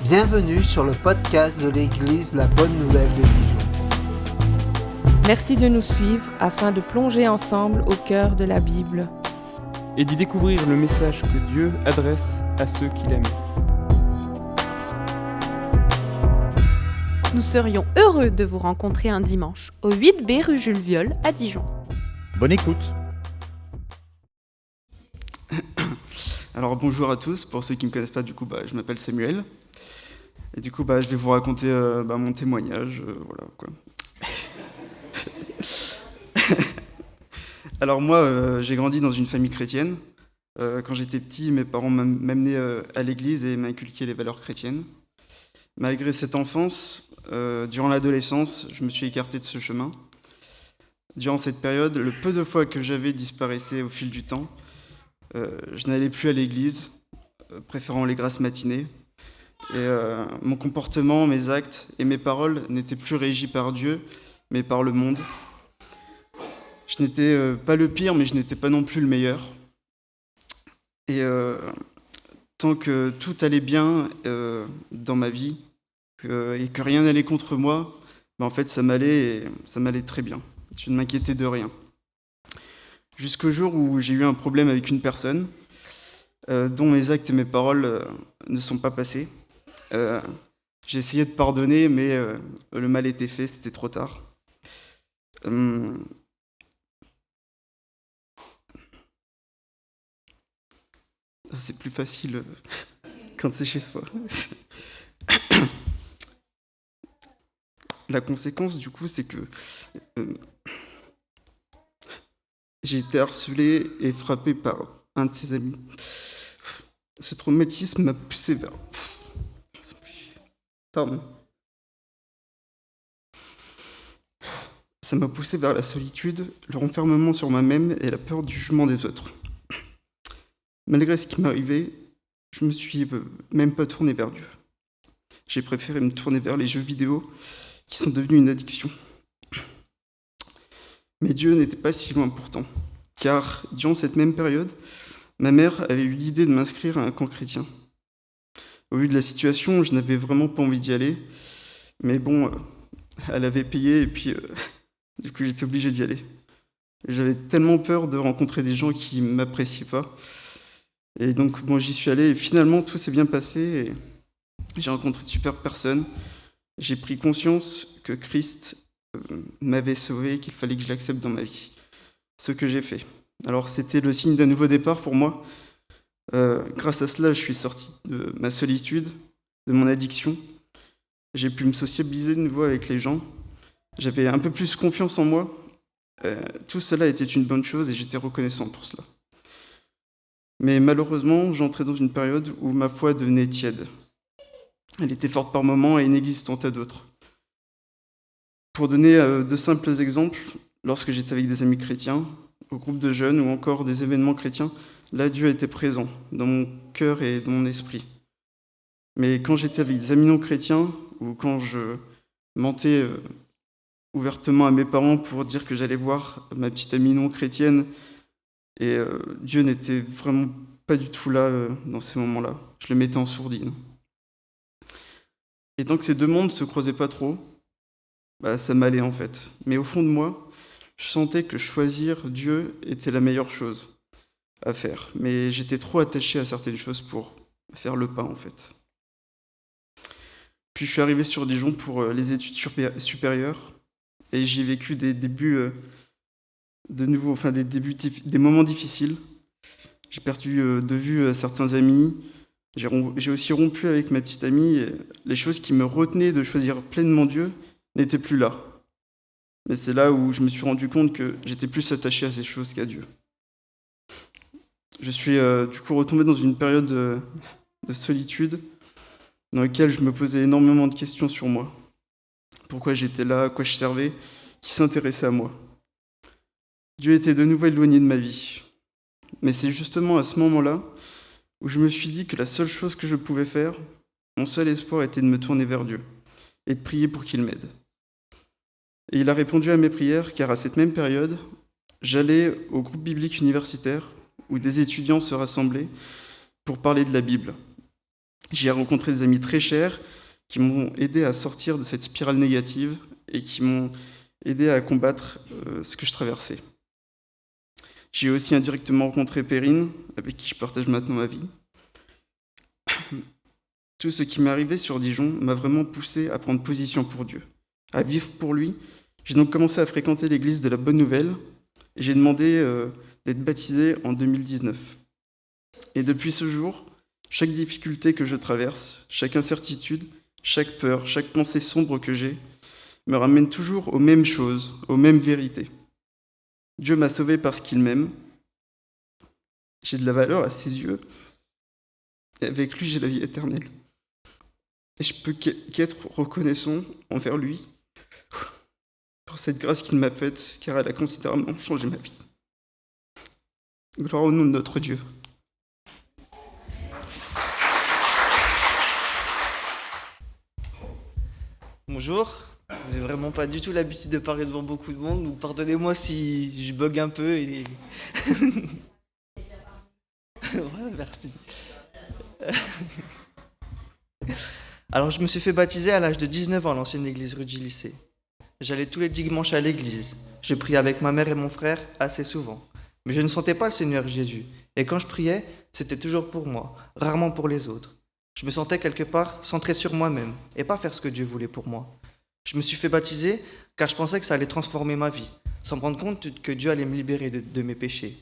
Bienvenue sur le podcast de l'Église La Bonne Nouvelle de Dijon. Merci de nous suivre afin de plonger ensemble au cœur de la Bible et d'y découvrir le message que Dieu adresse à ceux qu'il aime. Nous serions heureux de vous rencontrer un dimanche au 8B rue Jules Viol à Dijon. Bonne écoute. Alors bonjour à tous, pour ceux qui ne me connaissent pas, je m'appelle Samuel. Et je vais vous raconter mon témoignage, voilà quoi. Alors moi, j'ai grandi dans une famille chrétienne. Quand j'étais petit, mes parents m'amenaient à l'église et m'inculquaient les valeurs chrétiennes. Malgré cette enfance, durant l'adolescence, je me suis écarté de ce chemin. Durant cette période, le peu de fois que j'avais disparaissait au fil du temps. Je n'allais plus à l'église, préférant les grasses matinées. Et mon comportement, mes actes et mes paroles n'étaient plus régis par Dieu, mais par le monde. Je n'étais pas le pire, mais je n'étais pas non plus le meilleur. Et tant que tout allait bien dans ma vie, et que rien n'allait contre moi, en fait ça m'allait très bien. Je ne m'inquiétais de rien. Jusqu'au jour où j'ai eu un problème avec une personne dont mes actes et mes paroles ne sont pas passés. J'ai essayé de pardonner, mais le mal était fait, c'était trop tard. C'est plus facile quand c'est chez soi. La conséquence, du coup, c'est que j'ai été harcelé et frappé par un de ses amis. Ce traumatisme m'a poussé vers... Pardon. Ça m'a poussé vers la solitude, le renfermement sur moi-même et la peur du jugement des autres. Malgré ce qui m'est arrivé, je me suis même pas tourné vers Dieu. J'ai préféré me tourner vers les jeux vidéo qui sont devenus une addiction. Mais Dieu n'était pas si loin pourtant, car durant cette même période, ma mère avait eu l'idée de m'inscrire à un camp chrétien. Au vu de la situation, je n'avais vraiment pas envie d'y aller, mais bon, elle avait payé et puis du coup j'étais obligé d'y aller. Et j'avais tellement peur de rencontrer des gens qui ne m'appréciaient pas. Et donc j'y suis allé et finalement tout s'est bien passé et j'ai rencontré de super personnes. J'ai pris conscience que Christ m'avait sauvé et qu'il fallait que je l'accepte dans ma vie. Ce que j'ai fait. Alors c'était le signe d'un nouveau départ pour moi. Grâce à cela, je suis sorti de ma solitude, de mon addiction. J'ai pu me sociabiliser de nouveau avec les gens. J'avais un peu plus confiance en moi. Tout cela était une bonne chose et j'étais reconnaissant pour cela. Mais malheureusement, j'entrais dans une période où ma foi devenait tiède. Elle était forte par moments et inexistante à d'autres. Pour donner de simples exemples, lorsque j'étais avec des amis chrétiens, au groupe de jeunes ou encore des événements chrétiens, là Dieu était présent dans mon cœur et dans mon esprit. Mais quand j'étais avec des amis non chrétiens ou quand je mentais ouvertement à mes parents pour dire que j'allais voir ma petite amie non chrétienne, et Dieu n'était vraiment pas du tout là dans ces moments-là. Je le mettais en sourdine. Et tant que ces deux mondes ne se croisaient pas trop, ça m'allait en fait. Mais au fond de moi, je sentais que choisir Dieu était la meilleure chose à faire. Mais j'étais trop attaché à certaines choses pour faire le pas en fait. Puis je suis arrivé sur Dijon pour les études supérieures et j'y ai vécu des débuts des moments difficiles. J'ai perdu de vue certains amis. J'ai aussi rompu avec ma petite amie. Et les choses qui me retenaient de choisir pleinement Dieu n'étaient plus là. Mais c'est là où je me suis rendu compte que j'étais plus attaché à ces choses qu'à Dieu. Je suis retombé dans une période de solitude dans laquelle je me posais énormément de questions sur moi. Pourquoi j'étais là, à quoi je servais, qui s'intéressait à moi. Dieu était de nouveau éloigné de ma vie. Mais c'est justement à ce moment-là où je me suis dit que la seule chose que je pouvais faire, mon seul espoir était de me tourner vers Dieu et de prier pour qu'il m'aide. Et il a répondu à mes prières, car à cette même période, j'allais au groupe biblique universitaire où des étudiants se rassemblaient pour parler de la Bible. J'y ai rencontré des amis très chers qui m'ont aidé à sortir de cette spirale négative et qui m'ont aidé à combattre ce que je traversais. J'ai aussi indirectement rencontré Perrine, avec qui je partage maintenant ma vie. Tout ce qui m'est arrivé sur Dijon m'a vraiment poussé à prendre position pour Dieu, à vivre pour lui. J'ai donc commencé à fréquenter l'église de la Bonne Nouvelle et j'ai demandé d'être baptisé en 2019. Et depuis ce jour, chaque difficulté que je traverse, chaque incertitude, chaque peur, chaque pensée sombre que j'ai, me ramène toujours aux mêmes choses, aux mêmes vérités. Dieu m'a sauvé parce qu'il m'aime. J'ai de la valeur à ses yeux. Et avec lui, j'ai la vie éternelle. Et je peux qu'être reconnaissant envers lui pour cette grâce qu'il m'a faite, car elle a considérablement changé ma vie. Gloire au nom de notre Dieu. Bonjour, j'ai vraiment pas du tout l'habitude de parler devant beaucoup de monde, donc pardonnez-moi si je bug un peu et... Ouais, merci. Alors je me suis fait baptiser à l'âge de 19 ans à l'ancienne église rue du lycée. J'allais tous les dimanches à l'église. Je priais avec ma mère et mon frère assez souvent. Mais je ne sentais pas le Seigneur Jésus. Et quand je priais, c'était toujours pour moi, rarement pour les autres. Je me sentais quelque part centré sur moi-même et pas faire ce que Dieu voulait pour moi. Je me suis fait baptiser car je pensais que ça allait transformer ma vie, sans me rendre compte que Dieu allait me libérer de mes péchés.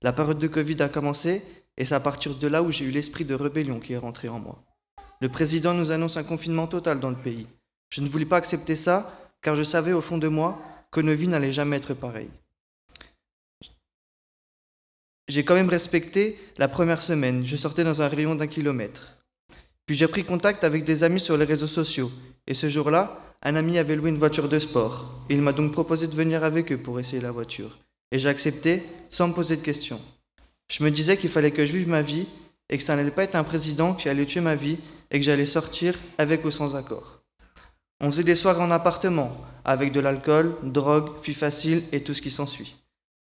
La période de Covid a commencé et c'est à partir de là où j'ai eu l'esprit de rébellion qui est rentré en moi. Le président nous annonce un confinement total dans le pays. Je ne voulais pas accepter ça car je savais au fond de moi que nos vies n'allaient jamais être pareilles. J'ai quand même respecté la première semaine. Je sortais dans un rayon d'1 kilomètre. Puis j'ai pris contact avec des amis sur les réseaux sociaux. Et ce jour-là, un ami avait loué une voiture de sport. Et il m'a donc proposé de venir avec eux pour essayer la voiture. Et j'ai accepté sans me poser de questions. Je me disais qu'il fallait que je vive ma vie et que ça n'allait pas être un président qui allait tuer ma vie et que j'allais sortir avec ou sans accord. On faisait des soirées en appartement, avec de l'alcool, drogue, filles faciles et tout ce qui s'ensuit.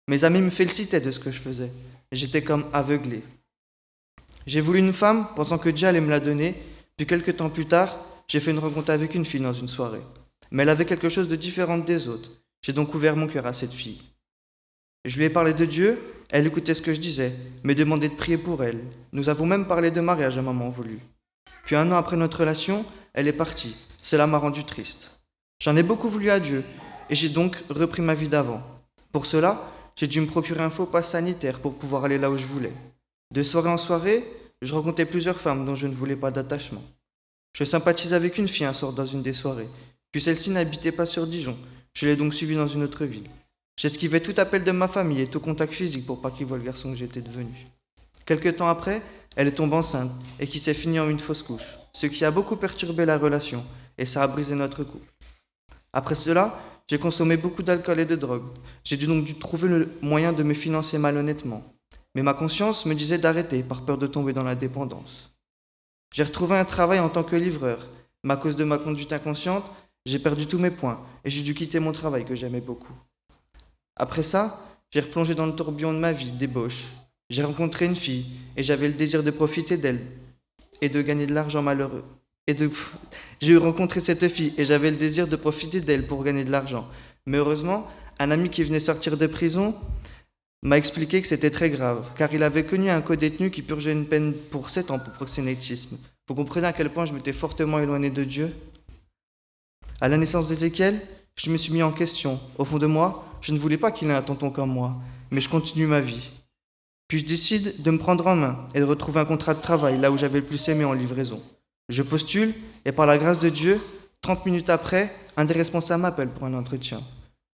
Mes amis me félicitaient de ce que je faisais. J'étais comme aveuglé. J'ai voulu une femme pensant que Dieu allait me la donner, puis quelques temps plus tard, j'ai fait une rencontre avec une fille dans une soirée. Mais elle avait quelque chose de différent des autres. J'ai donc ouvert mon cœur à cette fille. Je lui ai parlé de Dieu, elle écoutait ce que je disais, me demandait de prier pour elle. Nous avons même parlé de mariage à un moment voulu. Puis 1 an après notre relation, elle est partie. Cela m'a rendu triste. J'en ai beaucoup voulu à Dieu, et j'ai donc repris ma vie d'avant. Pour cela, j'ai dû me procurer un faux pass sanitaire pour pouvoir aller là où je voulais. De soirée en soirée, je rencontrais plusieurs femmes dont je ne voulais pas d'attachement. Je sympathisais avec une fille un soir dans une des soirées. Puis celle-ci n'habitait pas sur Dijon. Je l'ai donc suivie dans une autre ville. J'esquivais tout appel de ma famille et tout contact physique pour pas qu'ils voient le garçon que j'étais devenu. Quelque temps après, elle est tombée enceinte et qui s'est finie en une fausse couche, ce qui a beaucoup perturbé la relation et ça a brisé notre couple. Après cela, j'ai consommé beaucoup d'alcool et de drogue. J'ai donc dû trouver le moyen de me financer malhonnêtement. Mais ma conscience me disait d'arrêter par peur de tomber dans la dépendance. J'ai retrouvé un travail en tant que livreur, mais à cause de ma conduite inconsciente, j'ai perdu tous mes points et j'ai dû quitter mon travail que j'aimais beaucoup. Après ça, j'ai replongé dans le tourbillon de ma vie, débauche. J'ai rencontré une fille et j'avais le désir de profiter d'elle et de gagner de l'argent malheureux. J'ai rencontré cette fille et j'avais le désir de profiter d'elle pour gagner de l'argent. Mais heureusement, un ami qui venait sortir de prison m'a expliqué que c'était très grave, car il avait connu un co-détenu qui purgeait une peine pour 7 ans pour proxénétisme. Vous comprenez à quel point je m'étais fortement éloigné de Dieu ? À la naissance d'Ézéchiel, je me suis mis en question. Au fond de moi, je ne voulais pas qu'il ait un tonton comme moi, mais je continue ma vie. Puis je décide de me prendre en main et de retrouver un contrat de travail là où j'avais le plus aimé en livraison. Je postule et par la grâce de Dieu, 30 minutes après, un des responsables m'appelle pour un entretien.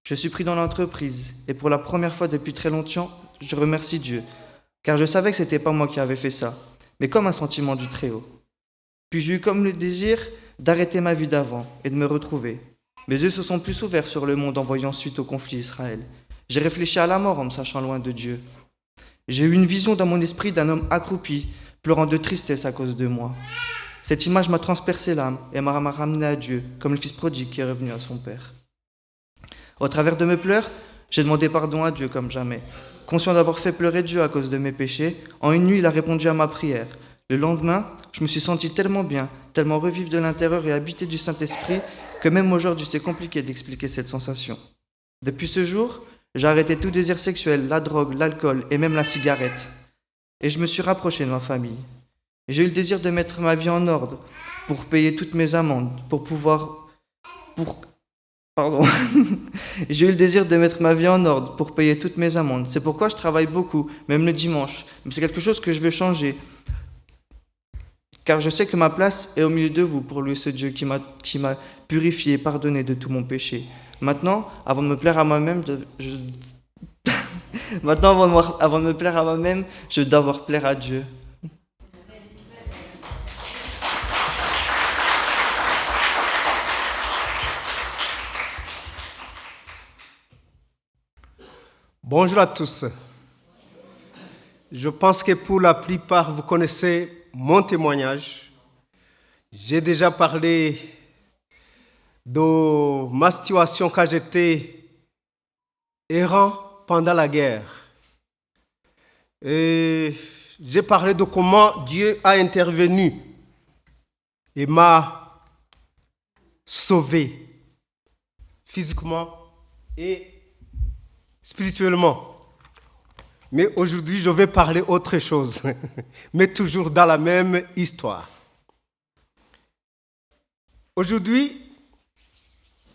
Je suis pris dans l'entreprise et pour la première fois depuis très longtemps, je remercie Dieu, car je savais que c'était pas moi qui avais fait ça, mais comme un sentiment du Très-Haut. Puis j'ai eu comme le désir d'arrêter ma vie d'avant et de me retrouver. Mes yeux se sont plus ouverts sur le monde en voyant suite au conflit Israël. J'ai réfléchi à la mort en me sachant loin de Dieu. J'ai eu une vision dans mon esprit d'un homme accroupi, pleurant de tristesse à cause de moi. Cette image m'a transpercé l'âme et m'a ramené à Dieu, comme le fils prodigue qui est revenu à son père. Au travers de mes pleurs, j'ai demandé pardon à Dieu comme jamais. Conscient d'avoir fait pleurer Dieu à cause de mes péchés, en une nuit, il a répondu à ma prière. Le lendemain, je me suis senti tellement bien, tellement revivre de l'intérieur et habité du Saint-Esprit, que même aujourd'hui c'est compliqué d'expliquer cette sensation. Depuis ce jour, j'ai arrêté tout désir sexuel, la drogue, l'alcool et même la cigarette. Et je me suis rapproché de ma famille. J'ai eu le désir de mettre ma vie en ordre pour payer toutes mes amendes, Pardon. J'ai eu le désir de mettre ma vie en ordre pour payer toutes mes amendes. C'est pourquoi je travaille beaucoup, même le dimanche. Mais c'est quelque chose que je veux changer. Car je sais que ma place est au milieu de vous pour louer ce Dieu qui m'a purifié et pardonné de tout mon péché. Maintenant, avant de me plaire à moi-même, avant de me plaire à moi-même, je dois avoir plaire à Dieu. Bonjour à tous. Je pense que pour la plupart, vous connaissez mon témoignage. J'ai déjà parlé de ma situation quand j'étais errant pendant la guerre. Et j'ai parlé de comment Dieu a intervenu et m'a sauvé physiquement et spirituellement. Mais aujourd'hui, je vais parler autre chose, mais toujours dans la même histoire. Aujourd'hui,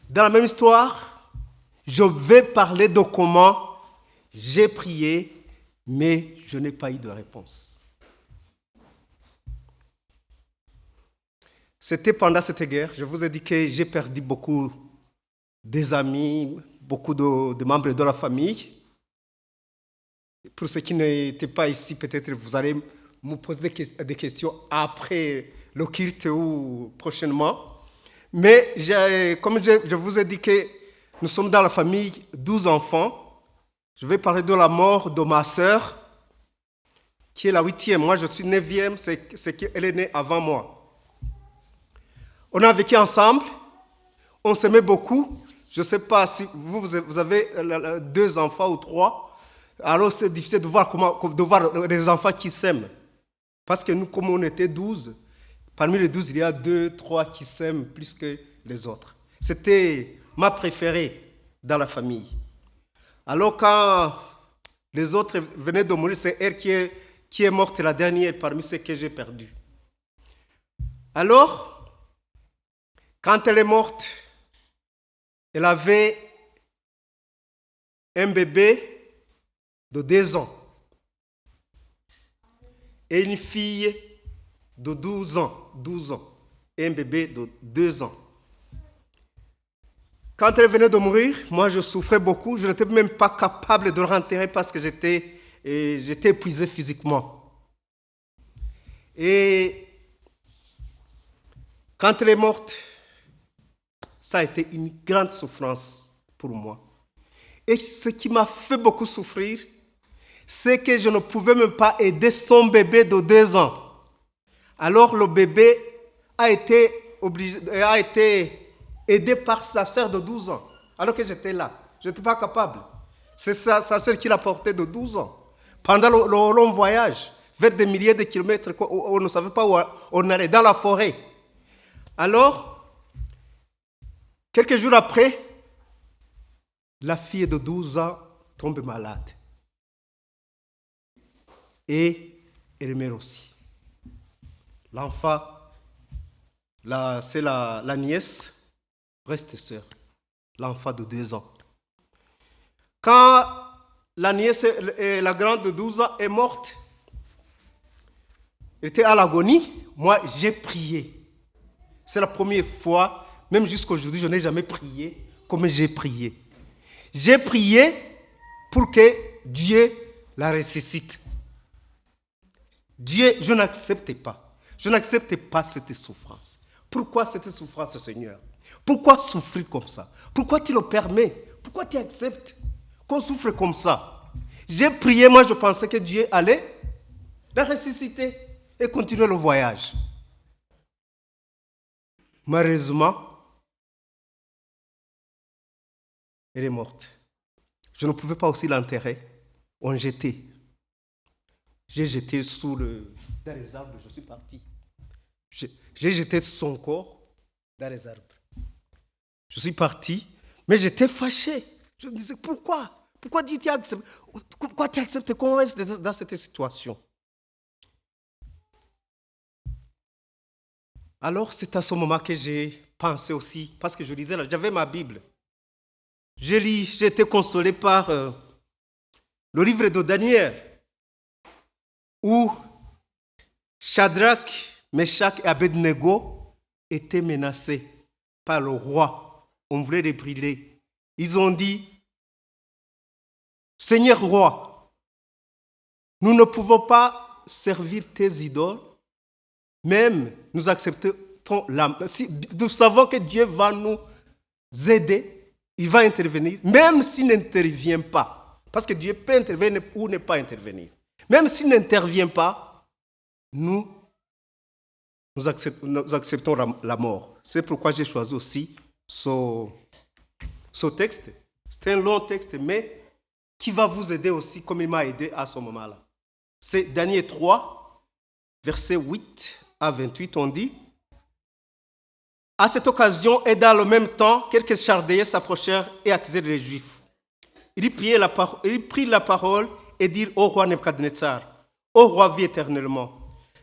dans la même histoire, je vais parler de comment j'ai prié, mais je n'ai pas eu de réponse. C'était pendant cette guerre, je vous ai dit que j'ai perdu beaucoup des amis, beaucoup de membres de la famille. Pour ceux qui n'étaient pas ici, peut-être vous allez me poser des questions après le culte ou prochainement. Mais comme je vous ai dit que nous sommes dans la famille 12 enfants, je vais parler de la mort de ma sœur, qui est la 8e. Moi, je suis 9e, c'est qu'elle est née avant moi. On a vécu ensemble, on s'aimait beaucoup. Je ne sais pas si vous avez 2 enfants ou 3. Alors c'est difficile de voir les enfants qui s'aiment. Parce que nous, comme on était 12, parmi les 12, il y a 2, 3 qui s'aiment plus que les autres. C'était ma préférée dans la famille. Alors quand les autres venaient de mourir, c'est elle qui est morte la dernière parmi ceux que j'ai perdus. Alors, quand elle est morte, elle avait un bébé de 2 ans et une fille de 12 ans et un bébé de 2 ans. Quand elle venait de mourir, moi je souffrais beaucoup, je n'étais même pas capable de l'enterrer parce que j'étais épuisé physiquement. Et quand elle est morte, ça a été une grande souffrance pour moi. Et ce qui m'a fait beaucoup souffrir, c'est que je ne pouvais même pas aider son bébé de 2 ans. Alors le bébé a été aidé par sa sœur de 12 ans, alors que j'étais là. Je n'étais pas capable. C'est sa sœur qui l'a porté de 12 ans. Pendant le long voyage, vers des milliers de kilomètres, on ne savait pas où on allait, dans la forêt. Alors, quelques jours après, la fille de 12 ans tombe malade. Et elle meurt aussi. L'enfant, c'est la nièce, reste sœur. L'enfant de 2 ans. Quand la nièce, la grande de 12 ans, est morte, elle était à l'agonie, moi j'ai prié. C'est la première fois, même jusqu'à aujourd'hui, je n'ai jamais prié comme j'ai prié. J'ai prié pour que Dieu la ressuscite. Dieu, je n'accepte pas. Je n'accepte pas cette souffrance. Pourquoi cette souffrance, Seigneur? Pourquoi souffrir comme ça? Pourquoi tu le permets? Pourquoi tu acceptes qu'on souffre comme ça? J'ai prié, moi je pensais que Dieu allait la ressusciter et continuer le voyage. Malheureusement, elle est morte. Je ne pouvais pas aussi l'enterrer. On jetait. j'ai jeté dans les arbres, je suis parti. J'ai jeté son corps dans les arbres. Je suis parti, mais j'étais fâché. Je me disais, pourquoi Dieu t'a accepté? Pourquoi tu acceptes qu'on reste dans cette situation? Alors, c'est à ce moment que j'ai pensé aussi, parce que je lisais, j'avais ma Bible. J'ai été consolé par le livre de Daniel, où Shadrach, Meshach et Abednego étaient menacés par le roi. On voulait les brûler. Ils ont dit, Seigneur roi, nous ne pouvons pas servir tes idoles, même nous acceptons si nous savons que Dieu va nous aider, il va intervenir, même s'il n'intervient pas. Parce que Dieu peut intervenir ou ne pas intervenir. Même s'il n'intervient pas, nous acceptons la mort. C'est pourquoi j'ai choisi aussi ce texte. C'est un long texte, mais qui va vous aider aussi, comme il m'a aidé à ce moment-là. C'est Daniel 3, versets 8 à 28, on dit: à cette occasion et dans le même temps, quelques Chaldéens s'approchèrent et accusèrent les Juifs. Ils prirent la parole et dirent au roi Nebuchadnezzar: ô roi, vis éternellement.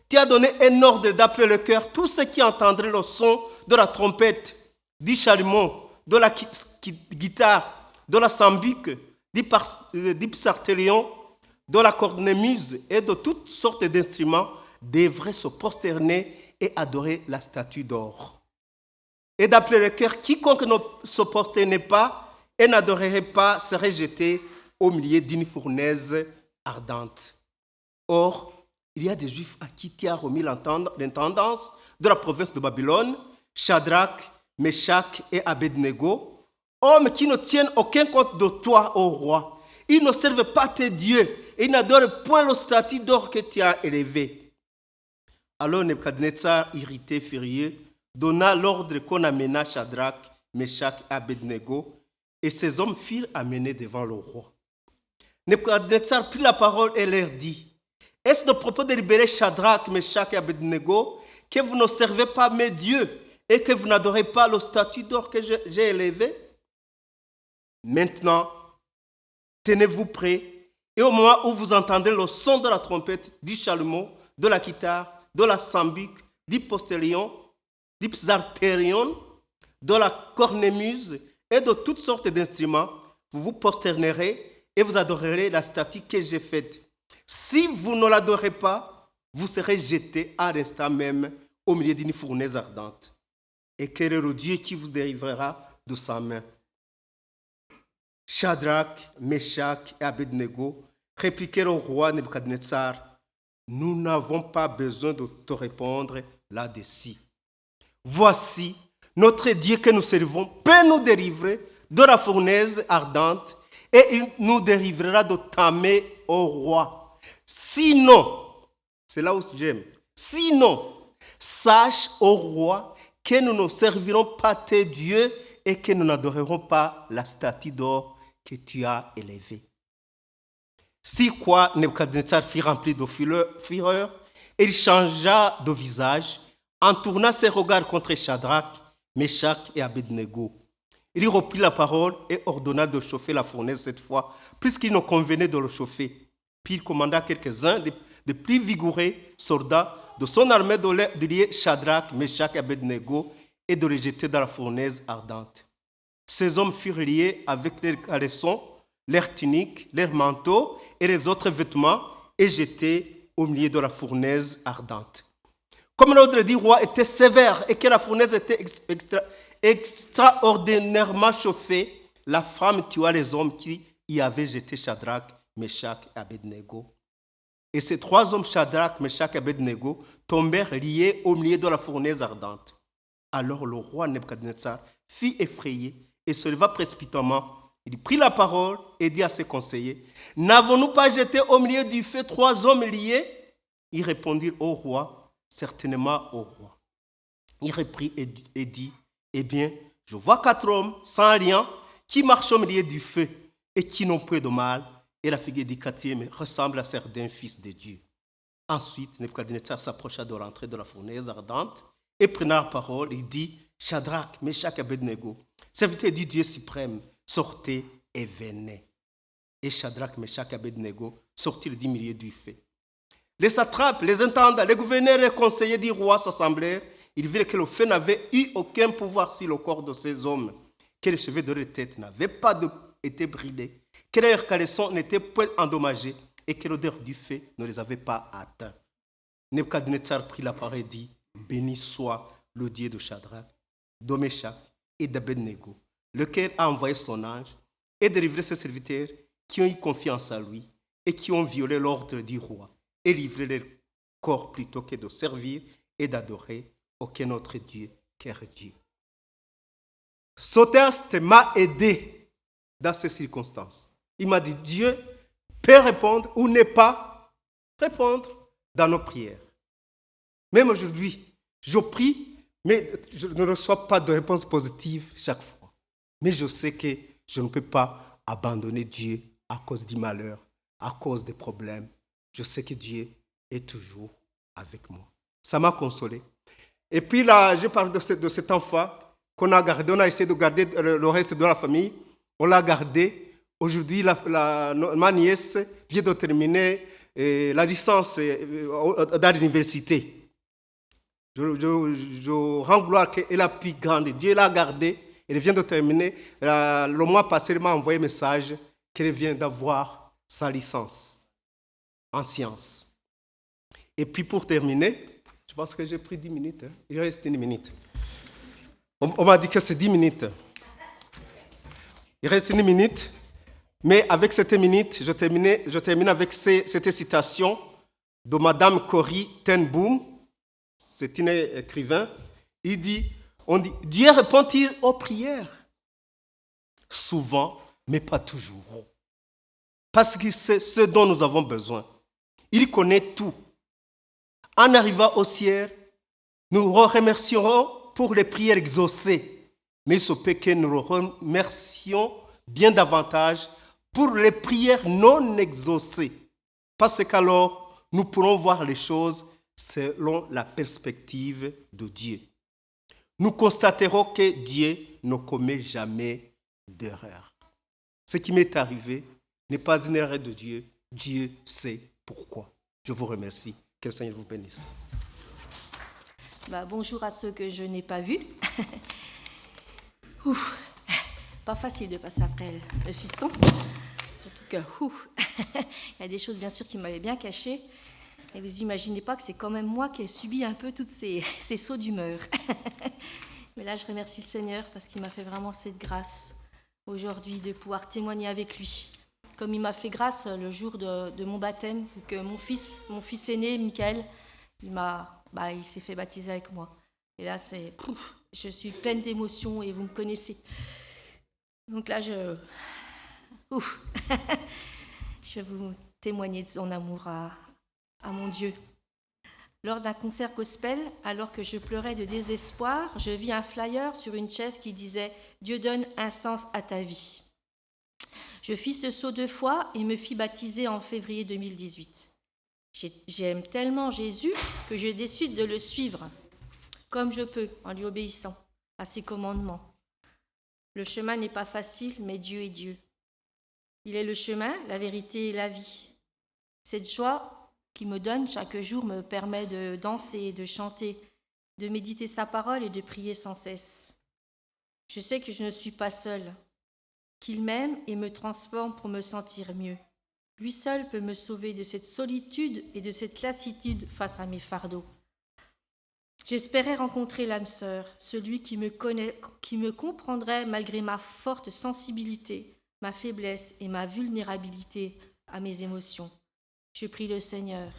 Tu as donné un ordre d'appeler le cœur tous ceux qui entendraient le son de la trompette, du chalumeau, de la guitare, de la sambuque, du psalterion, de la cornemuse et de toutes sortes d'instruments, devraient se prosterner et adorer la statue d'or. Et d'appeler le cœur, quiconque ne se prosternait pas et n'adorerait pas serait jeté au milieu d'une fournaise ardente. Or, il y a des Juifs à qui tu as remis l'intendance de la province de Babylone, Shadrach, Meshach et Abednego, hommes qui ne tiennent aucun compte de toi, ô roi. Ils ne servent pas tes dieux et ils n'adorent point le statut d'or que tu as élevé. Alors Nebuchadnezzar, irrité, furieux, donna l'ordre qu'on amena Shadrach, Meshach et Abednego, et ces hommes furent amenés devant le roi. Nebuchadnezzar prit la parole et leur dit: est-ce le propos de libérer Shadrach, Meshach et Abednego que vous ne servez pas mes dieux et que vous n'adorez pas le statut d'or que j'ai élevé? Maintenant, tenez-vous prêts, et au moment où vous entendez le son de la trompette, du chalumeau, de la guitare, de la sambuque, du postérion, du psalterion, de la cornemuse et de toutes sortes d'instruments, vous vous prosternerez et vous adorerez la statue que j'ai faite. Si vous ne l'adorez pas, vous serez jetés à l'instant même au milieu d'une fournaise ardente. Et quel est le Dieu qui vous délivrera de sa main? Shadrach, Meshach et Abednego répliquèrent au roi Nebuchadnezzar: nous n'avons pas besoin de te répondre là-dessus. Voici, notre Dieu que nous servons peut nous délivrer de la fournaise ardente et il nous délivrera de ta main, ô roi. Sinon, c'est là où j'aime, sinon, sache, ô roi, que nous ne servirons pas tes dieux et que nous n'adorerons pas la statue d'or que tu as élevée. Si quoi, Nebuchadnezzar fut rempli de fureur, il changea de visage, en tournant ses regards contre Shadrach, Meshach et Abednego. Il reprit la parole et ordonna de chauffer la fournaise cette fois, puisqu'il ne convenait de le chauffer. Puis il commanda quelques-uns des plus vigoureux soldats de son armée de lier Shadrach, Meshach et Abednego et de les jeter dans la fournaise ardente. Ces hommes furent liés avec leurs caleçons, leurs tuniques, leurs manteaux et les autres vêtements et jetés au milieu de la fournaise ardente. Comme l'ordre du roi était sévère et que la fournaise était extraordinairement chauffée, la femme tua les hommes qui y avaient jeté Shadrach, Meshach et Abednego. Et ces trois hommes, Shadrach, Meshach et Abednego, tombèrent liés au milieu de la fournaise ardente. Alors le roi Nebuchadnezzar fut effrayé et se leva précipitamment. Il prit la parole et dit à ses conseillers: n'avons-nous pas jeté au milieu du feu trois hommes liés? Ils répondirent au roi: certainement, au roi. Il reprit et dit: eh bien, je vois 4 hommes sans lien qui marchent au milieu du feu et qui n'ont point de mal. Et la figure du quatrième ressemble à certains fils de Dieu. Ensuite, Nebuchadnezzar s'approcha de l'entrée de la fournaise ardente et prenant la parole, il dit, Shadrach, Meshach et Abednego, serviteurs du Dieu suprême, sortez et venez. Et Shadrach, Meshach et Abednego sortirent du milieu du feu. Les satrapes, les intendants, les gouverneurs et les conseillers du roi s'assemblèrent. Ils virent que le feu n'avait eu aucun pouvoir sur le corps de ces hommes, que les cheveux de leur tête n'avaient pas été brûlés, que leurs caleçons n'étaient point endommagés et que l'odeur du feu ne les avait pas atteints. Nebuchadnezzar prit la parole et dit, béni soit le Dieu de Shadrach, de Meshach et d'Abednego, lequel a envoyé son ange et délivré ses serviteurs qui ont eu confiance en lui et qui ont violé l'ordre du roi et livré leur corps plutôt que de servir et d'adorer aucun autre Dieu qu'un Dieu. Ce texte m'a aidé dans ces circonstances. Il m'a dit, Dieu peut répondre ou ne pas répondre dans nos prières. Même aujourd'hui, je prie, mais je ne reçois pas de réponse positive chaque fois. Mais je sais que je ne peux pas abandonner Dieu à cause du malheur, à cause des problèmes. Je sais que Dieu est toujours avec moi. Ça m'a consolé. Et puis là, je parle de cet enfant qu'on a gardé. On a essayé de garder le reste de la famille. On l'a gardé. Aujourd'hui, ma nièce vient de terminer la licence dans l'université. Je rends gloire qu'elle a pu grandir. Dieu l'a gardée. Elle vient de terminer. Le mois passé, elle m'a envoyé un message qu'elle vient d'avoir sa licence en sciences. Et puis pour terminer, je pense que j'ai pris 10 minutes. Il reste 1 minute. On m'a dit que c'est 10 minutes. Il reste 1 minute. Mais avec cette minute, je termine avec cette citation de Madame Corrie ten Boom. C'est une écrivain. Il dit, Dieu répond-il aux prières? Souvent, mais pas toujours. Parce qu'il sait ce dont nous avons besoin. Il connaît tout. En arrivant au ciel, nous le remercierons pour les prières exaucées. Mais il se peut que nous le remercions bien davantage pour les prières non exaucées. Parce qu'alors, nous pourrons voir les choses selon la perspective de Dieu. Nous constaterons que Dieu ne commet jamais d'erreur. Ce qui m'est arrivé n'est pas une erreur de Dieu. Dieu sait pourquoi. Je vous remercie. Que le Seigneur vous bénisse. Bonjour à ceux que je n'ai pas vus. Pas facile de passer après le fiston. Surtout que il y a des choses bien sûr qui m'avaient bien caché. Et vous imaginez pas que c'est quand même moi qui ai subi un peu toutes ces sauts d'humeur. Mais là, je remercie le Seigneur parce qu'il m'a fait vraiment cette grâce aujourd'hui de pouvoir témoigner avec lui. Comme il m'a fait grâce le jour de mon baptême, que mon fils aîné, Michael, il s'est fait baptiser avec moi. Et là, je suis pleine d'émotions et vous me connaissez. Donc là, je vais vous témoigner de son amour à mon Dieu. Lors d'un concert gospel, alors que je pleurais de désespoir, je vis un flyer sur une chaise qui disait « Dieu donne un sens à ta vie ». Je fis ce saut 2 fois et me fis baptiser en février 2018. J'aime tellement Jésus que je décide de le suivre, comme je peux, en lui obéissant à ses commandements. Le chemin n'est pas facile, mais Dieu est Dieu. Il est le chemin, la vérité et la vie. Cette joie qu'il me donne chaque jour me permet de danser, de chanter, de méditer sa parole et de prier sans cesse. Je sais que je ne suis pas seule, qu'il m'aime et me transforme pour me sentir mieux. Lui seul peut me sauver de cette solitude et de cette lassitude face à mes fardeaux. J'espérais rencontrer l'âme sœur, celui qui me comprendrait malgré ma forte sensibilité, ma faiblesse et ma vulnérabilité à mes émotions. Je prie le Seigneur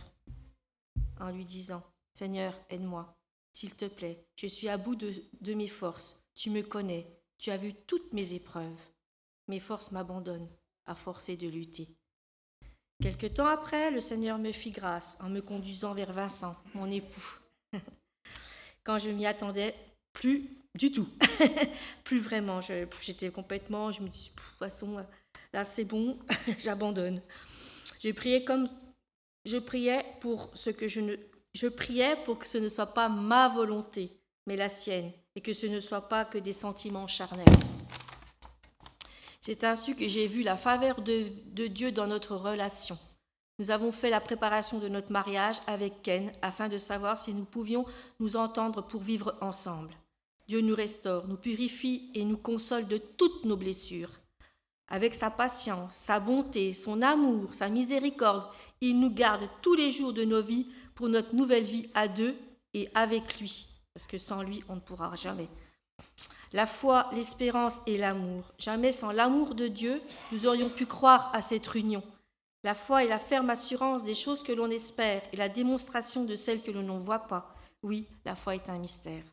en lui disant « Seigneur, aide-moi, s'il te plaît, je suis à bout de mes forces, tu me connais, tu as vu toutes mes épreuves. Mes forces m'abandonnent, à forcer de lutter. » Quelque temps après, le Seigneur me fit grâce en me conduisant vers Vincent, mon époux. Quand je m'y attendais plus du tout, plus vraiment, j'étais complètement, je me dis, de toute façon, là c'est bon, j'abandonne. Je priais comme Je priais pour que ce ne soit pas ma volonté, mais la sienne, et que ce ne soit pas que des sentiments charnels. C'est ainsi que j'ai vu la faveur de Dieu dans notre relation. Nous avons fait la préparation de notre mariage avec Ken afin de savoir si nous pouvions nous entendre pour vivre ensemble. Dieu nous restaure, nous purifie et nous console de toutes nos blessures. Avec sa patience, sa bonté, son amour, sa miséricorde, il nous garde tous les jours de nos vies pour notre nouvelle vie à deux et avec lui, parce que sans lui, on ne pourra jamais. La foi, l'espérance et l'amour. Jamais sans l'amour de Dieu, nous aurions pu croire à cette union. La foi est la ferme assurance des choses que l'on espère et la démonstration de celles que l'on ne voit pas. Oui, la foi est un mystère.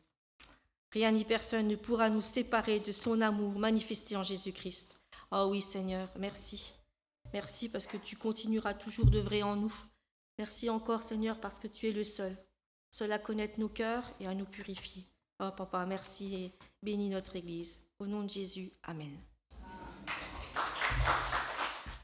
Rien ni personne ne pourra nous séparer de son amour manifesté en Jésus-Christ. Oh oui, Seigneur, merci. Merci parce que tu continueras toujours d'œuvrer en nous. Merci encore, Seigneur, parce que tu es le seul à connaître nos cœurs et à nous purifier. Oh, Papa, merci et bénis notre Église. Au nom de Jésus, Amen.